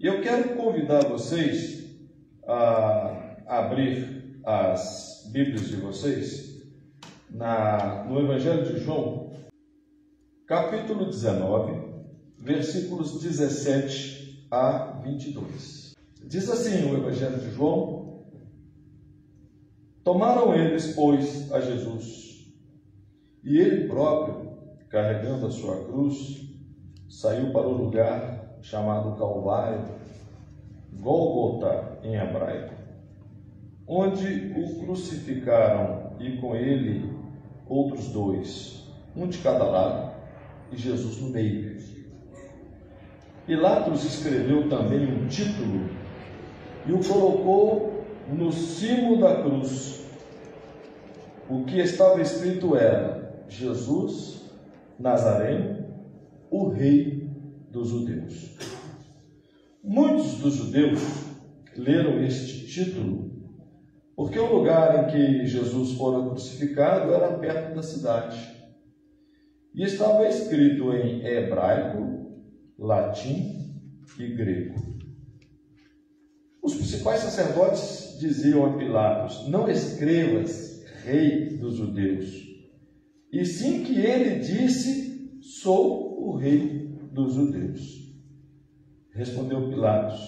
E eu quero convidar vocês a abrir as Bíblias de vocês no Evangelho de João, capítulo 19, versículos 17 a 22. Diz assim o Evangelho de João: Tomaram eles, pois, a Jesus, e ele próprio, carregando a sua cruz, saiu para o lugar chamado Calvário, Gólgota em hebraico, onde o crucificaram, e com ele outros dois, um de cada lado, e Jesus no meio. Pilatos escreveu também um título e o colocou no cimo da cruz. O que estava escrito era: Jesus Nazareno, o Rei dos Judeus. Muitos dos judeus leram este título porque o lugar em que Jesus fora crucificado era perto da cidade e estava escrito em hebraico, latim e grego. Os principais sacerdotes diziam a Pilatos: não escrevas Rei dos Judeus, e sim que ele disse: sou o Rei dos Judeus. Respondeu Pilatos: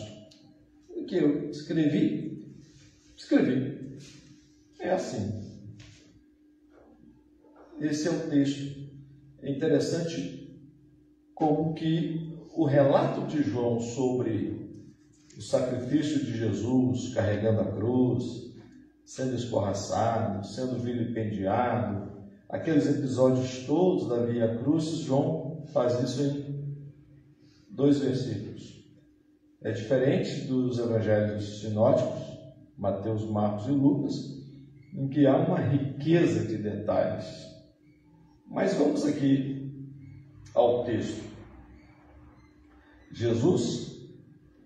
o que eu escrevi? Escrevi. É assim. Esse é o texto. É interessante como que o relato de João sobre o sacrifício de Jesus carregando a cruz, sendo escorraçado, sendo vilipendiado, aqueles episódios todos da Via Crucis, João faz isso em 2 versículos. É diferente dos evangelhos sinóticos, Mateus, Marcos e Lucas, em que há uma riqueza de detalhes. Mas vamos aqui ao texto. Jesus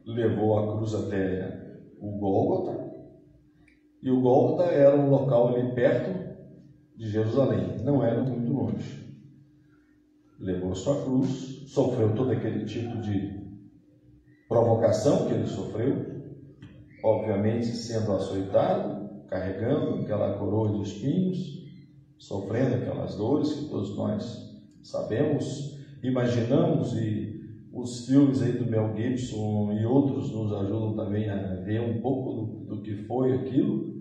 levou a cruz até o Gólgota, e o Gólgota era um local ali perto de Jerusalém, não era muito longe. Levou a sua cruz, sofreu todo aquele tipo de provocação que ele sofreu, obviamente sendo açoitado, carregando aquela coroa de espinhos, sofrendo aquelas dores que todos nós sabemos, imaginamos, e os filmes aí do Mel Gibson e outros nos ajudam também a ver um pouco do que foi aquilo,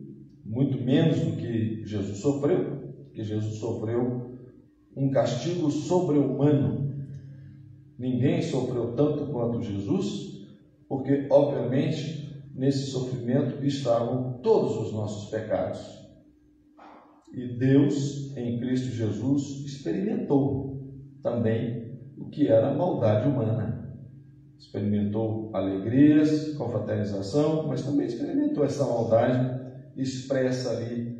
muito menos do que Jesus sofreu, porque Jesus sofreu um castigo sobre-humano. Ninguém sofreu tanto quanto Jesus, porque, obviamente, nesse sofrimento estavam todos os nossos pecados. E Deus, em Cristo Jesus, experimentou também o que era a maldade humana. Experimentou alegrias, confraternização, mas também experimentou essa maldade expressa ali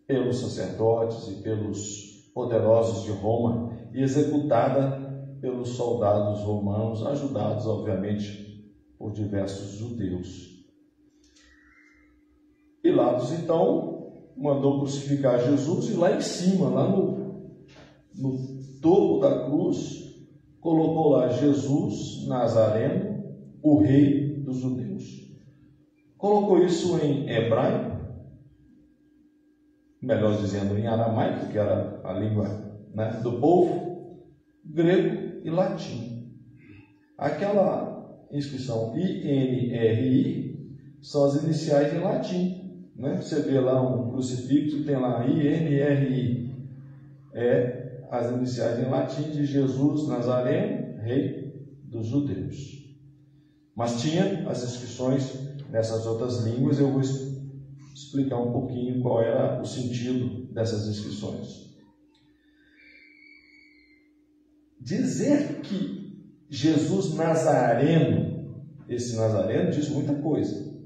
pelos sacerdotes e pelos poderosos de Roma e executada pelos soldados romanos, ajudados, obviamente, por diversos judeus. Pilatos, então, mandou crucificar Jesus e lá em cima, lá no topo da cruz, colocou lá: Jesus Nazareno, o Rei dos Judeus. Colocou isso em hebraico, melhor dizendo, em aramaico, que era a língua, né, do povo, grego e latim. Aquela inscrição INRI são as iniciais em latim, né? Você vê lá um crucifixo, tem lá INRI, é as iniciais em latim de Jesus Nazareno, Rei dos Judeus. Mas tinha as inscrições nessas outras línguas. Eu vou explicar um pouquinho qual era o sentido dessas inscrições. Dizer que Jesus Nazareno, esse Nazareno diz muita coisa.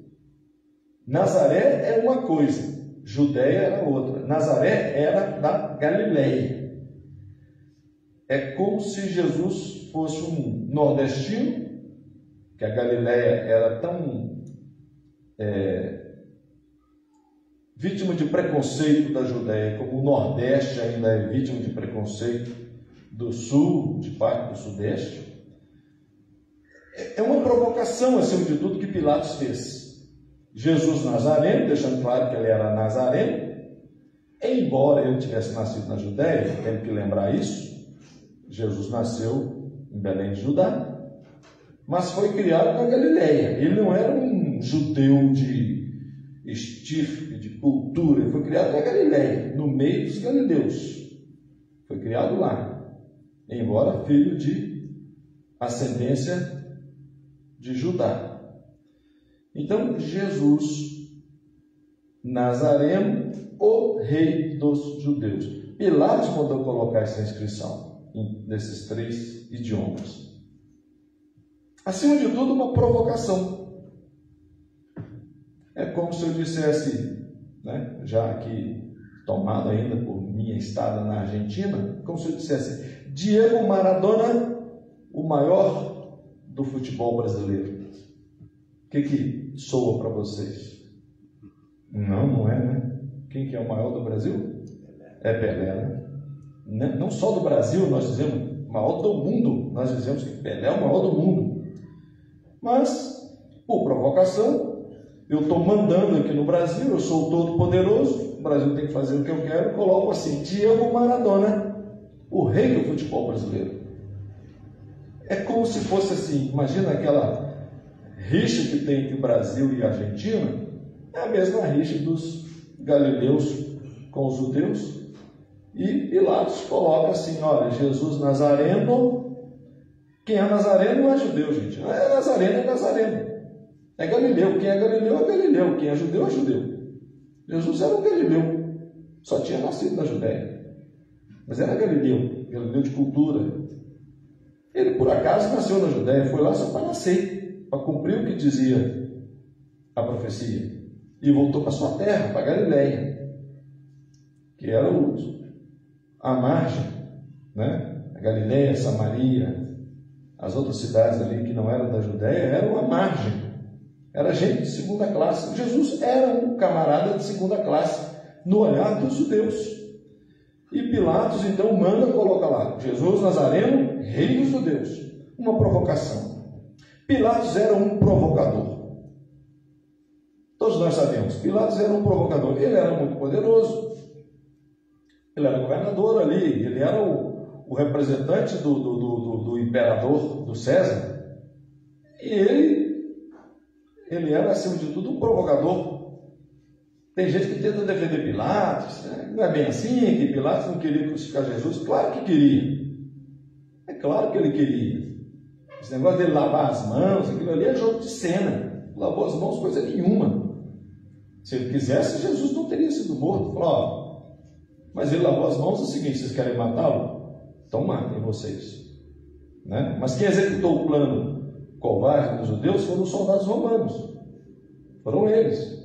Nazaré é uma coisa, Judéia era outra. Nazaré era da Galileia. É como se Jesus fosse um nordestino, que a Galileia era tão vítima de preconceito da Judéia, como o Nordeste ainda é vítima de preconceito do Sul, de parte do Sudeste. É uma provocação, acima de tudo, que Pilatos fez. Jesus Nazareno, deixando claro que ele era nazareno, embora ele tivesse nascido na Judéia, tem que lembrar isso, Jesus nasceu em Belém de Judá, mas foi criado na Galileia. Ele não era um judeu de estirpe, de cultura, ele foi criado na Galileia, no meio dos galileus. Foi criado lá, embora filho de ascendência de Judá. Então, Jesus Nazareno, o rei dos judeus. Pilatos mandou colocar essa inscrição nesses 3 idiomas. Acima de tudo, uma provocação. É como se eu dissesse, né, já aqui tomado ainda por minha estada na Argentina, como se eu dissesse: Diego Maradona, o maior do futebol brasileiro. O que soa para vocês? Não é, né? Quem que é o maior do Brasil? É Pelé, né? Não só do Brasil, nós dizemos, maior do mundo. Nós dizemos que Pelé é o maior do mundo. Mas, por provocação, eu estou mandando aqui no Brasil, eu sou o todo-poderoso, o Brasil tem que fazer o que eu quero, coloco assim: Diego Maradona, o rei do futebol brasileiro. É como se fosse assim, imagina aquela rixa que tem entre Brasil e Argentina, é a mesma rixa dos galileus com os judeus, e Pilatos coloca assim: olha, Jesus Nazareno. Quem é Nazareno não é judeu, gente. É Nazareno, é Nazareno. É Galileu. Quem é Galileu é Galileu. Quem é judeu é judeu. Jesus era um Galileu. Só tinha nascido na Judéia. Mas era Galileu. Galileu de cultura. Ele, por acaso, nasceu na Judéia. Foi lá só para nascer. Para cumprir o que dizia a profecia. E voltou para sua terra, para Galileia. Que era a margem, né? A Galileia, Samaria, as outras cidades ali que não eram da Judéia eram a margem, era gente de segunda classe. Jesus era um camarada de segunda classe no olhar dos judeus. E Pilatos então manda colocar lá: Jesus Nazareno, rei dos judeus. Uma provocação. Pilatos era um provocador. Todos nós sabemos, Pilatos era um provocador. Ele era muito poderoso, ele era governador ali, ele era o representante do imperador, do César, e ele era, acima de tudo, um provocador. Tem gente que tenta defender Pilatos, né? Não é bem assim, que Pilatos não queria crucificar Jesus. Claro que queria, é claro que ele queria. Esse negócio dele lavar as mãos, aquilo ali é jogo de cena. Lavou as mãos, coisa nenhuma. Se ele quisesse, Jesus não teria sido morto. Falou: ó, mas ele lavou as mãos, é o seguinte: vocês querem matá-lo? Então matem vocês, né? Mas quem executou o plano covarde dos judeus foram os soldados romanos, foram eles.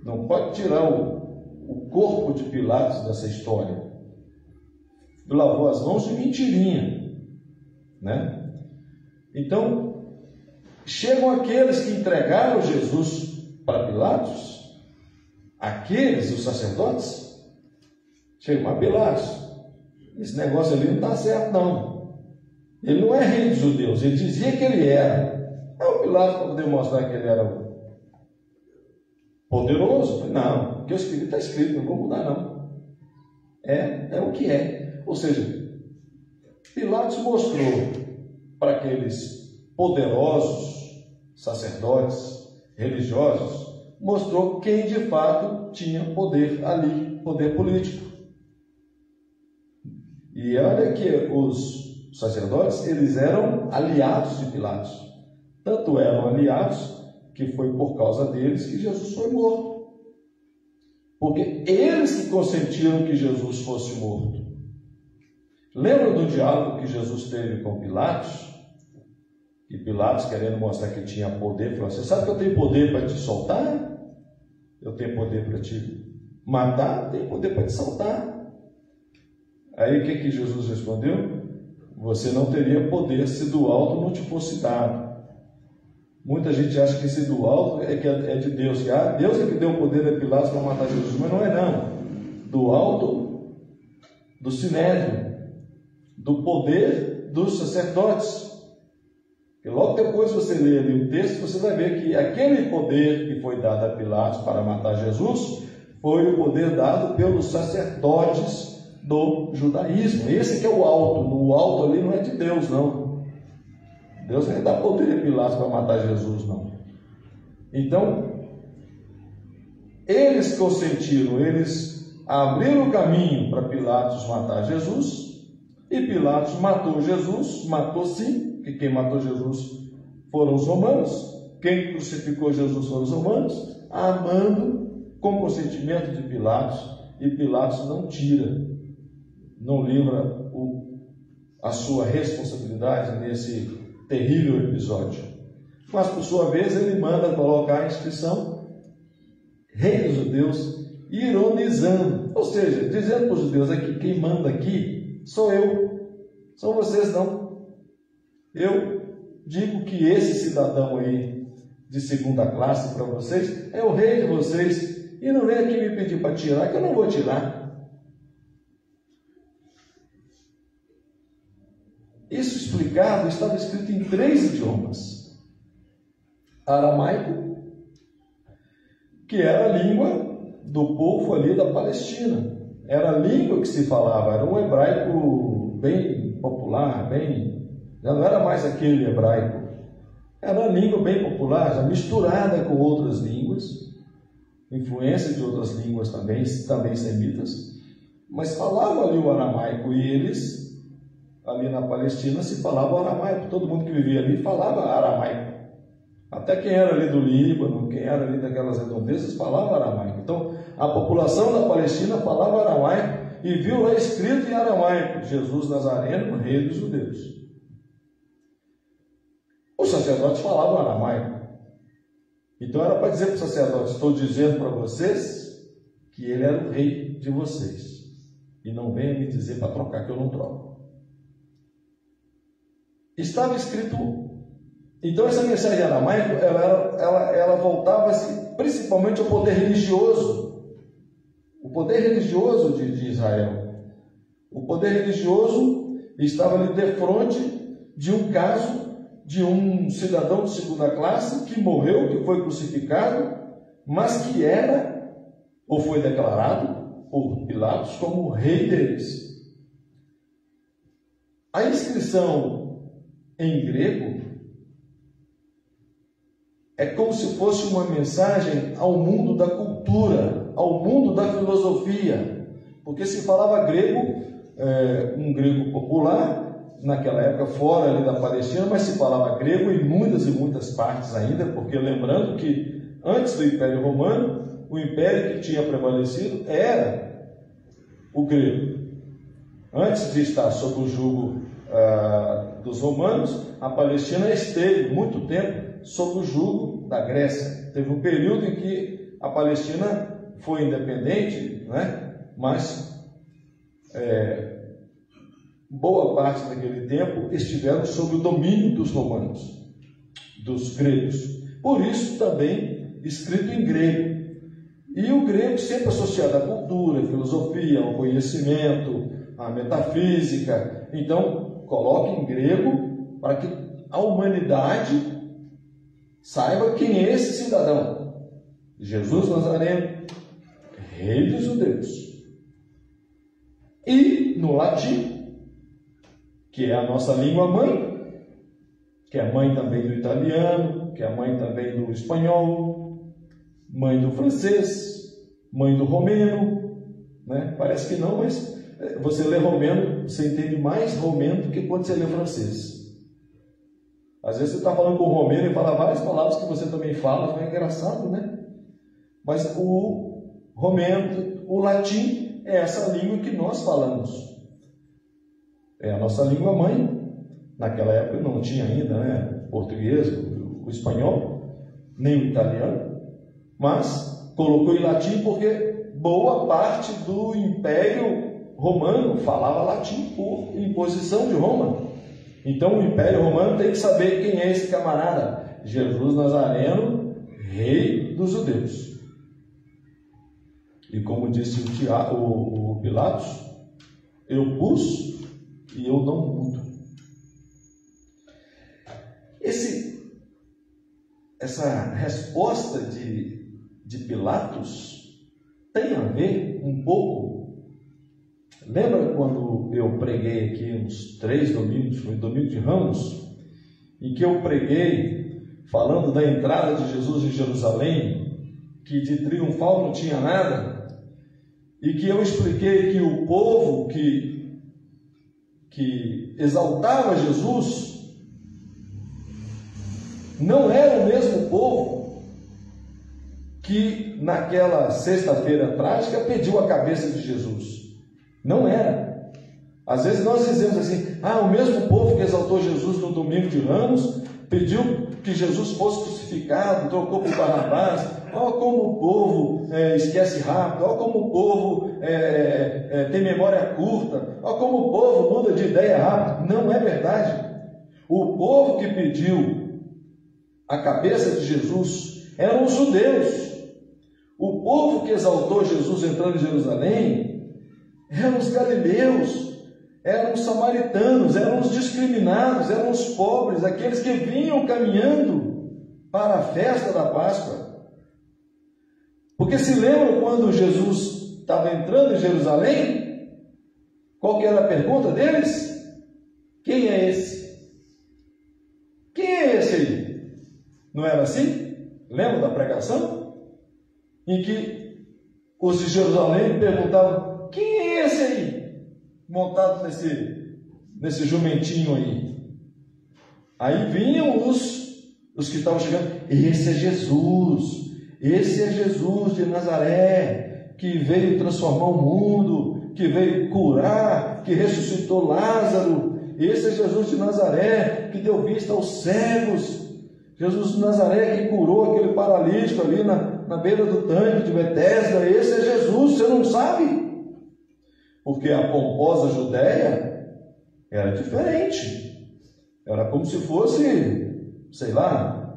Não pode tirar o corpo de Pilatos dessa história. Lavou as mãos de mentirinha, né? Então chegam aqueles que entregaram Jesus para Pilatos, aqueles, os sacerdotes, chegam a Pilatos: esse negócio ali não está certo, não. Ele não é rei dos judeus, ele dizia que ele era. Aí o Pilatos, para poder mostrar que ele era poderoso, não, porque o Espírito está escrito, não vou mudar, não. É o que é. Ou seja, Pilatos mostrou para aqueles poderosos sacerdotes religiosos, mostrou quem de fato tinha poder ali, poder político. E olha que os sacerdotes, eles eram aliados de Pilatos. Tanto eram aliados que foi por causa deles que Jesus foi morto. Porque eles que consentiram que Jesus fosse morto. Lembra do diálogo que Jesus teve com Pilatos? E Pilatos, querendo mostrar que tinha poder, falou: você sabe que eu tenho poder para te soltar? Eu tenho poder para te matar? Tenho poder para te soltar. Aí o que Jesus respondeu? Você não teria poder se do alto não te fosse dado. Muita gente acha que esse do alto é de Deus, que Deus é que deu o poder a Pilatos para matar Jesus, mas não é não. Do alto do sinédrio, do poder dos sacerdotes. E logo depois você lê ali o texto, você vai ver que aquele poder que foi dado a Pilatos para matar Jesus foi o poder dado pelos sacerdotes do judaísmo. Esse que é o alto. O alto ali não é de Deus, não. Deus não dá poder a Pilatos para matar Jesus, não. Então, eles consentiram, eles abriram o caminho para Pilatos matar Jesus, e Pilatos matou Jesus, matou sim, porque quem matou Jesus foram os romanos, quem crucificou Jesus foram os romanos, amando com consentimento de Pilatos, e Pilatos não tira, não livra a sua responsabilidade nesse terrível episódio. Mas, por sua vez, ele manda colocar a inscrição Rei dos Judeus, ironizando, ou seja, dizendo para os judeus aqui, quem manda aqui sou eu, são vocês não. Eu digo que esse cidadão aí de segunda classe para vocês é o rei de vocês, e não vem aqui me pedir para tirar, que eu não vou tirar. Isso explicado, estava escrito em 3 idiomas: aramaico, que era a língua do povo ali da Palestina, era a língua que se falava, era um hebraico bem popular, já não era mais aquele hebraico, era uma língua bem popular, já misturada com outras línguas, influência de outras línguas também semitas, mas falavam ali o aramaico, e eles, ali na Palestina, se falava aramaico, todo mundo que vivia ali falava aramaico, até quem era ali do Líbano, quem era ali daquelas redondezas, falava aramaico. Então, a população da Palestina falava aramaico, e viu lá escrito em aramaico, Jesus Nazareno, rei dos judeus. Os sacerdotes falavam aramaico. Então era para dizer para os sacerdotes: estou dizendo para vocês que ele era o rei de vocês. E não venha me dizer para trocar, que eu não troco. Estava escrito. Então essa mensagem aramaico, ela voltava-se principalmente ao poder religioso. O poder religioso de Israel. O poder religioso estava ali de frente de um caso de um cidadão de segunda classe que morreu, que foi crucificado, mas que era, ou foi declarado por Pilatos como o rei deles. A inscrição em grego é como se fosse uma mensagem ao mundo da cultura, ao mundo da filosofia, porque se falava grego, um grego popular, naquela época fora ali da Palestina, mas se falava grego em muitas e muitas partes ainda, porque lembrando que antes do Império Romano, o império que tinha prevalecido era o grego. Antes de estar sob o jugo dos romanos, a Palestina esteve muito tempo sob o jugo da Grécia. Teve um período em que a Palestina foi independente, né? Mas boa parte daquele tempo estiveram sob o domínio dos romanos, dos gregos. Por isso também escrito em grego. E o grego sempre associado à cultura, à filosofia, ao conhecimento, à metafísica. Então, coloque em grego para que a humanidade saiba quem é esse cidadão. Jesus Nazareno, rei dos judeus. E no latim, que é a nossa língua mãe, que é mãe também do italiano, que é mãe também do espanhol, mãe do francês, mãe do romeno, né? Parece que não, mas você lê romeno, você entende mais romeno do que quando você lê francês. Às vezes você está falando com o romeno e fala várias palavras que você também fala, é engraçado, né? Mas o romeno, o latim, é essa língua que nós falamos. É a nossa língua mãe. Naquela época não tinha ainda, né, o português, o espanhol, nem o italiano, mas colocou em latim porque boa parte do Império Romano falava latim por imposição de Roma. Então o Império Romano tem que saber quem é esse camarada. Jesus Nazareno, rei dos judeus. E como disse o Pilatos, eu pus e eu não mudo. essa resposta de Pilatos tem a ver um pouco. Lembra quando eu preguei aqui uns 3 domingos, foi domingo de Ramos, em que eu preguei falando da entrada de Jesus em Jerusalém, que de triunfal não tinha nada, e que eu expliquei que o povo que exaltava Jesus não era o mesmo povo que naquela sexta-feira trágica pediu a cabeça de Jesus. Não era. Às vezes nós dizemos assim: o mesmo povo que exaltou Jesus no domingo de Ramos pediu que Jesus fosse crucificado, trocou por Barrabás. Olha como o povo esquece rápido, olha como o povo tem memória curta, olha como o povo muda de ideia rápido. Não é verdade. O povo que pediu a cabeça de Jesus eram os judeus. O povo que exaltou Jesus entrando em Jerusalém eram os galileus, eram os samaritanos, eram os discriminados, eram os pobres, aqueles que vinham caminhando para a festa da Páscoa. Porque se lembram quando Jesus estava entrando em Jerusalém? Qual que era a pergunta deles? Quem é esse? Quem é esse aí? Não era assim? Lembra da pregação? Em que os de Jerusalém perguntavam: quem é esse aí? Montado nesse jumentinho aí. Aí vinham os que estavam chegando: esse é Jesus. Esse é Jesus de Nazaré, que veio transformar o mundo, que veio curar, que ressuscitou Lázaro. Esse é Jesus de Nazaré, que deu vista aos cegos. Jesus de Nazaré, que curou aquele paralítico ali na beira do tanque de Betesda. Esse é Jesus, você não sabe? Porque a pomposa Judéia era diferente. Era como se fosse, sei lá,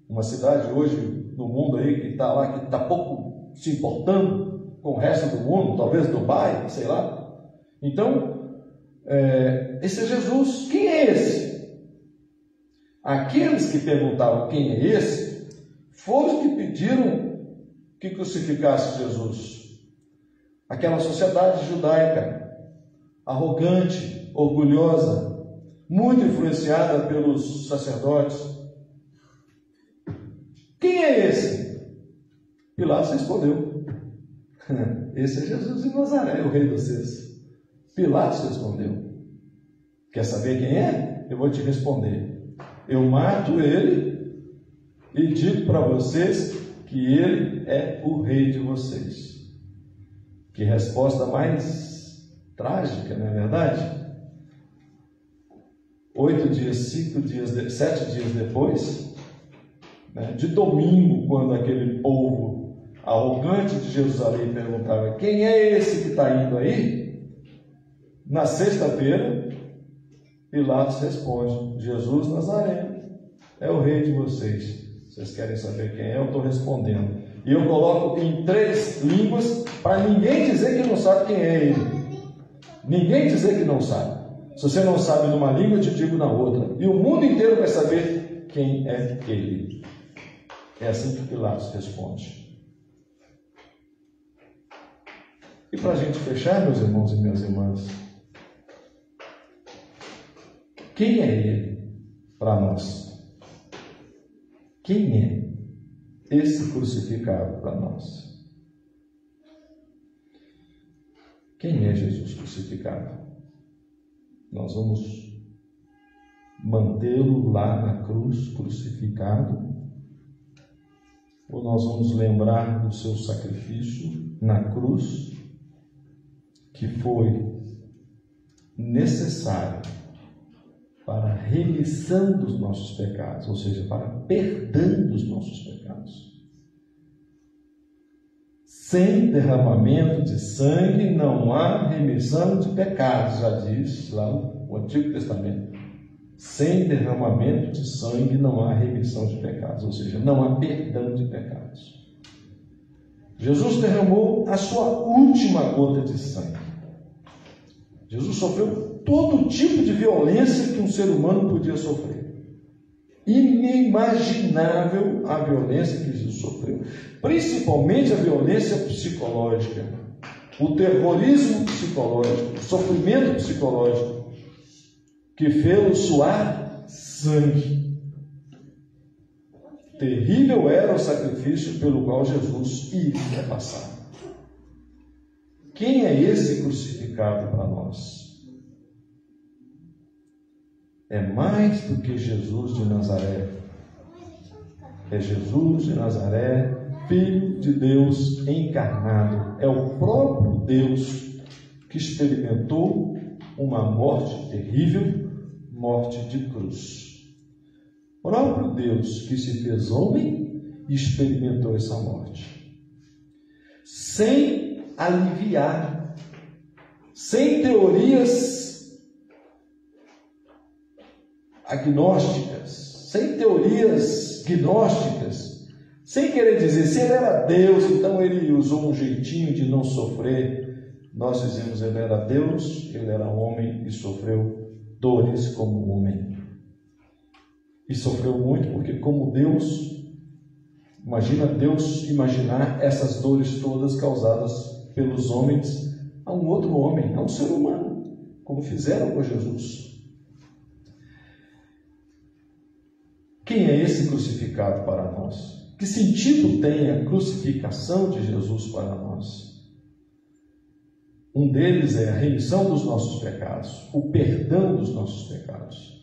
uma cidade hoje no mundo aí que está lá, que está pouco se importando com o resto do mundo, talvez Dubai, sei lá. Então, esse é Jesus. Quem é esse? Aqueles que perguntavam quem é esse, foram os que pediram que crucificasse Jesus. Aquela sociedade judaica, arrogante, orgulhosa, muito influenciada pelos sacerdotes. Quem é esse? Pilatos respondeu: esse é Jesus de Nazaré, o rei dos reis. Pilatos respondeu: quer saber quem é? Eu vou te responder. Eu mato ele e digo para vocês que ele é o rei de vocês. Que resposta mais trágica, não é verdade? 7 dias depois, de domingo, quando aquele povo arrogante de Jerusalém perguntava: quem é esse que está indo aí? Na sexta-feira, Pilatos responde: Jesus Nazareno é o rei de vocês. Vocês querem saber quem é? Eu estou respondendo. E eu coloco em 3 línguas para ninguém dizer que não sabe quem é ele. Ninguém dizer que não sabe. Se você não sabe numa língua, eu te digo na outra. E o mundo inteiro vai saber quem é ele. É assim que Pilatos responde. E para a gente fechar, meus irmãos e minhas irmãs, quem é ele para nós? Quem é esse crucificado para nós? Quem é Jesus crucificado? Nós vamos mantê-lo lá na cruz crucificado? Ou nós vamos lembrar do seu sacrifício na cruz, que foi necessário para a remissão dos nossos pecados, ou seja, para perdão dos nossos pecados. Sem derramamento de sangue não há remissão de pecados, já diz lá o Antigo Testamento. Sem derramamento de sangue não há remissão de pecados, ou seja, não há perdão de pecados. Jesus derramou a sua última gota de sangue. Jesus sofreu todo tipo de violência que um ser humano podia sofrer. E inimaginável a violência que Jesus sofreu, principalmente a violência psicológica, o terrorismo psicológico, o sofrimento psicológico, que fez-o suar sangue. Terrível era o sacrifício pelo qual Jesus iria passar. Quem é esse crucificado para nós? É mais do que Jesus de Nazaré. É Jesus de Nazaré, Filho de Deus encarnado. É o próprio Deus que experimentou uma morte terrível, morte de cruz. O próprio Deus que se fez homem e experimentou essa morte. Sem aliviar, sem teorias agnósticas, sem teorias gnósticas, sem querer dizer, se ele era Deus, então ele usou um jeitinho de não sofrer. Nós dizemos, ele era Deus, ele era homem e sofreu dores como homem. E sofreu muito porque, como Deus, imagina Deus imaginar essas dores todas causadas pelos homens a um outro homem, a um ser humano, como fizeram com Jesus. Quem é esse crucificado para nós? Que sentido tem a crucificação de Jesus para nós? Um deles é a remissão dos nossos pecados, o perdão dos nossos pecados.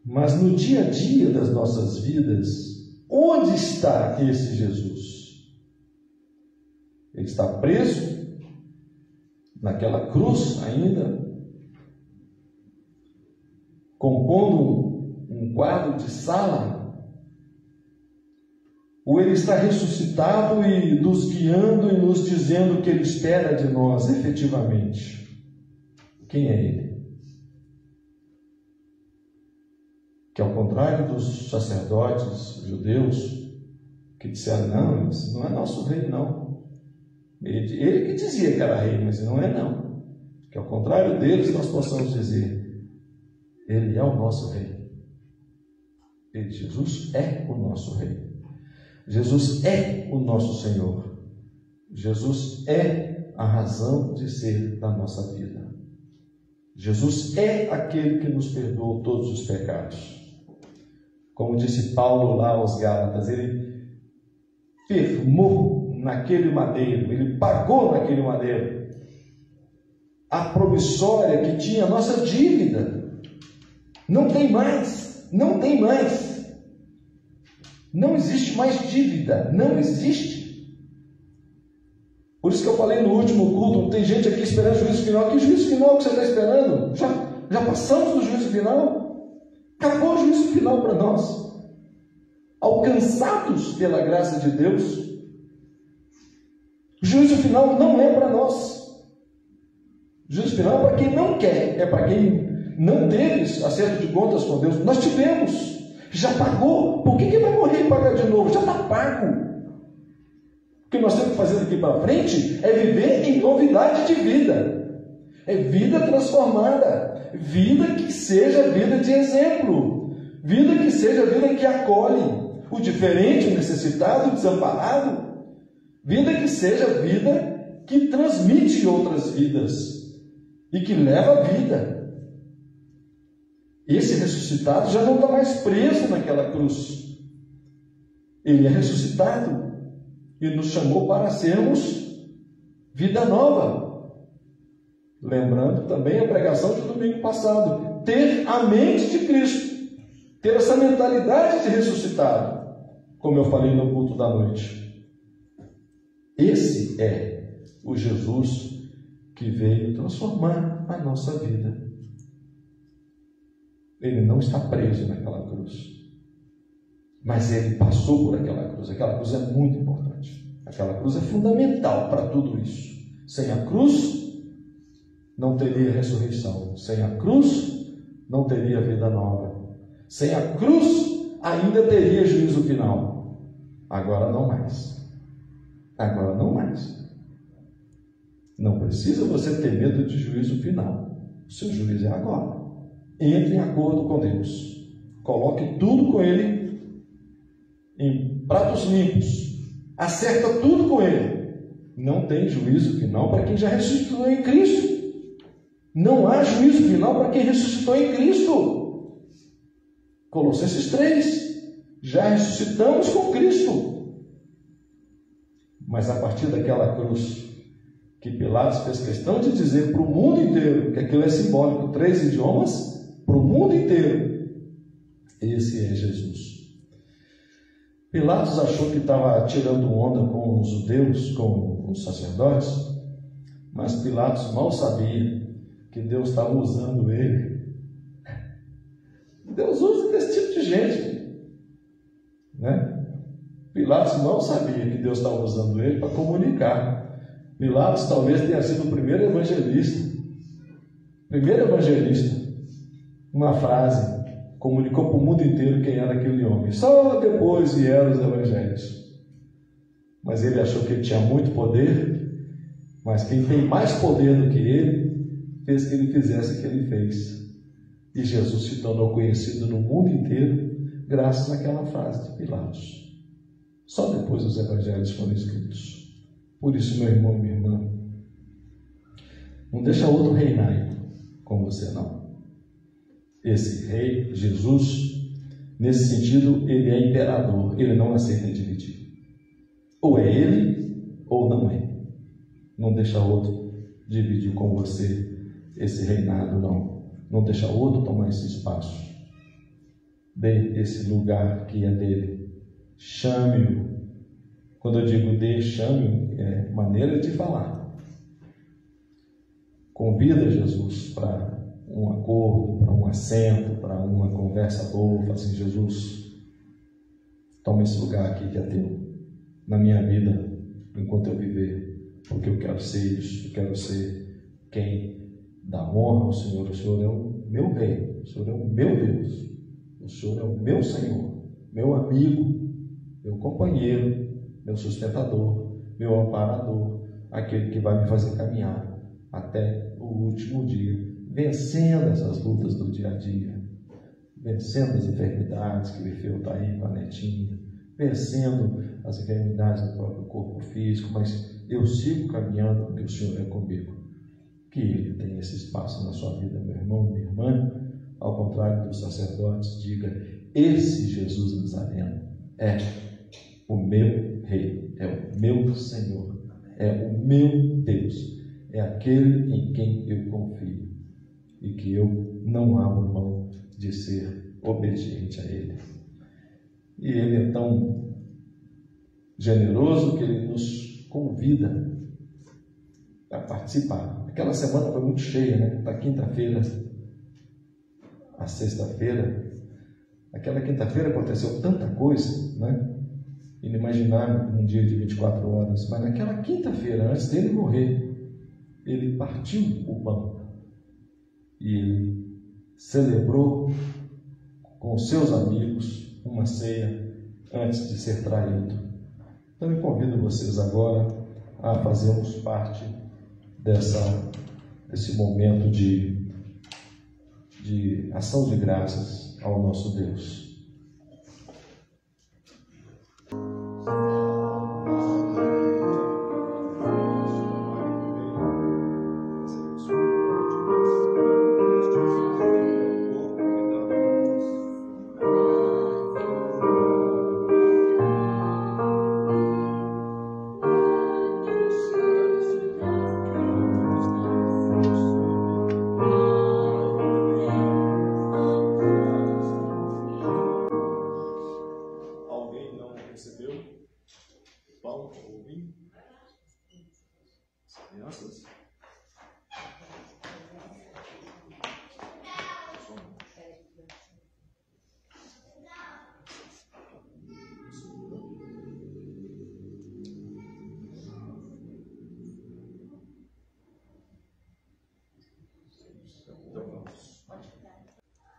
Mas no dia a dia das nossas vidas, onde está esse Jesus? Ele está preso naquela cruz ainda, compondo um quadro de sala? Ou ele está ressuscitado e nos guiando e nos dizendo o que ele espera de nós efetivamente? Quem é ele? Que ao contrário dos sacerdotes judeus que disseram, não, esse não é nosso rei, não. Ele que dizia que era rei, mas não é, não. Que ao contrário deles nós possamos dizer, ele é o nosso rei. Jesus é o nosso rei. Jesus é o nosso Senhor. Jesus é a razão de ser da nossa vida. Jesus é aquele que nos perdoou todos os pecados. Como disse Paulo lá aos Gálatas, ele firmou naquele madeiro, ele pagou naquele madeiro a promissória que tinha a nossa dívida. Não tem mais, não tem mais. Não existe mais dívida, não existe. Por isso que eu falei no último culto, tem gente aqui esperando juízo final. Que juízo final que você está esperando? Já passamos do juízo final? Acabou o juízo final para nós. Alcançados pela graça de Deus, o juízo final não é para nós. O juízo final é para quem não quer, é para quem não teve acerto de contas com Deus. Nós tivemos, já pagou. Por que vai morrer e pagar de novo? Já está pago. O que nós temos que fazer daqui para frente é viver em novidade de vida. É vida transformada. Vida que seja vida de exemplo. Vida que seja vida que acolhe o diferente, o necessitado, o desamparado. Vida que seja vida que transmite outras vidas e que leva a vida. Esse ressuscitado já não está mais preso naquela cruz. Ele é ressuscitado e nos chamou para sermos vida nova. Lembrando também a pregação de domingo passado. Ter a mente de Cristo. Ter essa mentalidade de ressuscitado. Como eu falei no culto da noite. Esse é o Jesus que veio transformar a nossa vida. Ele não está preso naquela cruz. Mas ele passou por aquela cruz. Aquela cruz é muito importante. Aquela cruz é fundamental para tudo isso. Sem a cruz, não teria ressurreição. Sem a cruz, não teria vida nova. Sem a cruz, ainda teria juízo final. Agora não mais. Agora não mais. Não precisa você ter medo de juízo final. O seu juízo é agora. Entre em acordo com Deus. coloque tudo com ele em pratos limpos, acerta tudo com ele. Não tem juízo final para quem já ressuscitou em Cristo. Não há juízo final para quem ressuscitou em Cristo. Colossenses 3. Já ressuscitamos com Cristo. Mas a partir daquela cruz, que Pilatos fez questão de dizer para o mundo inteiro, que aquilo é simbólico, 3 idiomas, para o mundo inteiro, esse é Jesus. Pilatos achou que estava tirando onda com os judeus, com os sacerdotes, mas Pilatos mal sabia que Deus estava usando ele. Deus usa desse tipo de gente, né? Pilatos não sabia que Deus estava usando ele para comunicar. Pilatos talvez tenha sido o primeiro evangelista. Uma frase, comunicou para o mundo inteiro quem era aquele homem. Só depois vieram os evangelhos. Mas ele achou que ele tinha muito poder, mas quem tem mais poder do que ele, fez que ele fizesse o que ele fez. E Jesus se tornou conhecido no mundo inteiro, graças àquela frase de Pilatos. Só depois os evangelhos foram escritos. Por isso, meu irmão e minha irmã, não deixa outro reinar com você, não. Esse rei, Jesus, nesse sentido, ele é imperador, ele não aceita dividir. Ou é ele, ou não é. Não deixa outro dividir com você esse reinado, não. Não deixa outro tomar esse espaço. Dê esse lugar que é dele. Chame-o. Quando eu digo dê, chame-o, é maneira de falar. Convida Jesus para um acordo, para um assento, para uma conversa boa. Fala assim: Jesus, toma esse lugar aqui que é teu, na minha vida, enquanto eu viver, porque eu quero ser isso, eu quero ser quem dá honra ao Senhor. O Senhor é o meu rei, o Senhor é o meu Deus, o Senhor é o meu Senhor, meu amigo, meu companheiro, meu sustentador, meu amparador, aquele que vai me fazer caminhar até o último dia, vencendo essas lutas do dia a dia, vencendo as enfermidades que o Ifeu está aí com a netinha, vencendo as enfermidades do próprio corpo físico, mas eu sigo caminhando porque o Senhor é comigo. Que Ele tenha esse espaço na sua vida, meu irmão, minha irmã. Ao contrário dos sacerdotes, diga: esse Jesus Nazareno é o meu Rei, é o meu Senhor, é o meu Deus, é aquele em quem eu confio e que eu não abro mão de ser obediente a Ele. E Ele é tão generoso que Ele nos convida a participar. Aquela semana foi muito cheia, né? Da quinta-feira a sexta-feira. Aquela quinta-feira aconteceu tanta coisa, né? Inimaginável num dia de 24 horas. Mas naquela quinta-feira, antes dele morrer, ele partiu o pão e ele celebrou com seus amigos uma ceia antes de ser traído. Então eu convido vocês agora a fazermos parte desse momento de ação de graças ao nosso Deus.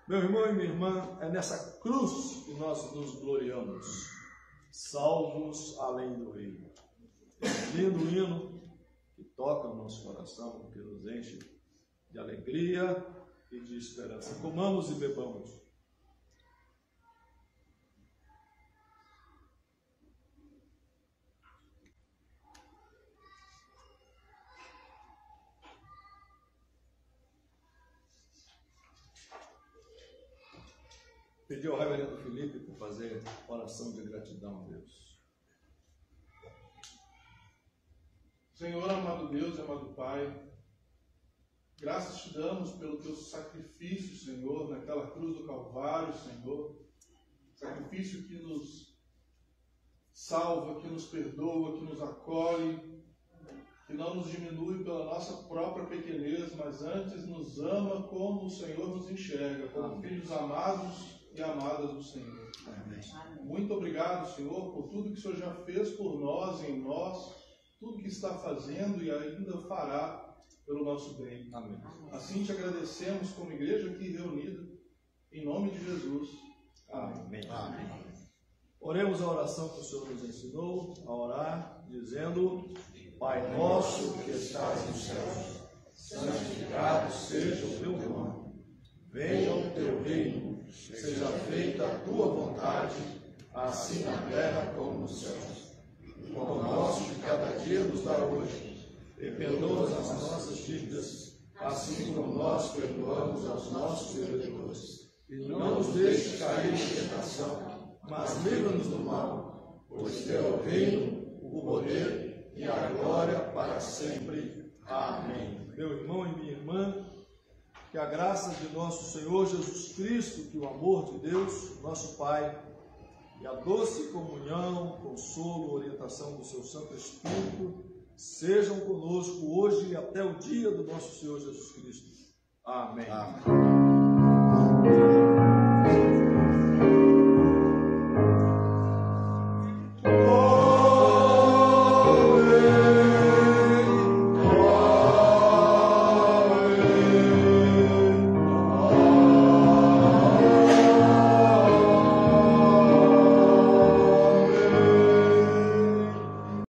Meu irmão e minha irmã, é nessa cruz que nós nos gloriamos, salvos além do reino. Esse lindo hino que toca o nosso coração, que nos enche de alegria e de esperança. Comamos e bebamos. pedir ao reverendo Felipe por fazer oração de gratidão a Deus. Senhor, amado Deus e amado Pai, graças te damos pelo teu sacrifício, Senhor, naquela cruz do Calvário, Senhor. Sacrifício que nos salva, que nos perdoa, que nos acolhe, que não nos diminui pela nossa própria pequenez, mas antes nos ama como o Senhor nos enxerga, como filhos amados e amadas do Senhor. Amém. Muito obrigado, Senhor, por tudo que o Senhor já fez por nós, em nós, tudo que está fazendo e ainda fará pelo nosso bem. Amém. Assim te agradecemos como igreja aqui reunida, em nome de Jesus. Amém. Amém. Oremos a oração que o Senhor nos ensinou a orar, dizendo: Pai nosso que estás nos céus, santificado seja o teu nome. Venha o teu reino, seja feita a tua vontade, assim na terra como nos céus. O pão nosso de cada dia nos dá hoje, e perdoa as nossas dívidas, assim como nós perdoamos aos nossos devedores. E não nos deixes cair em tentação, mas livra-nos do mal, pois teu é o reino, o poder e a glória para sempre. Amém. Meu irmão e minha irmã, que a graça de nosso Senhor Jesus Cristo, que o amor de Deus, nosso Pai, e a doce comunhão, consolo, orientação do seu Santo Espírito sejam conosco hoje e até o dia do nosso Senhor Jesus Cristo. Amém. Amém.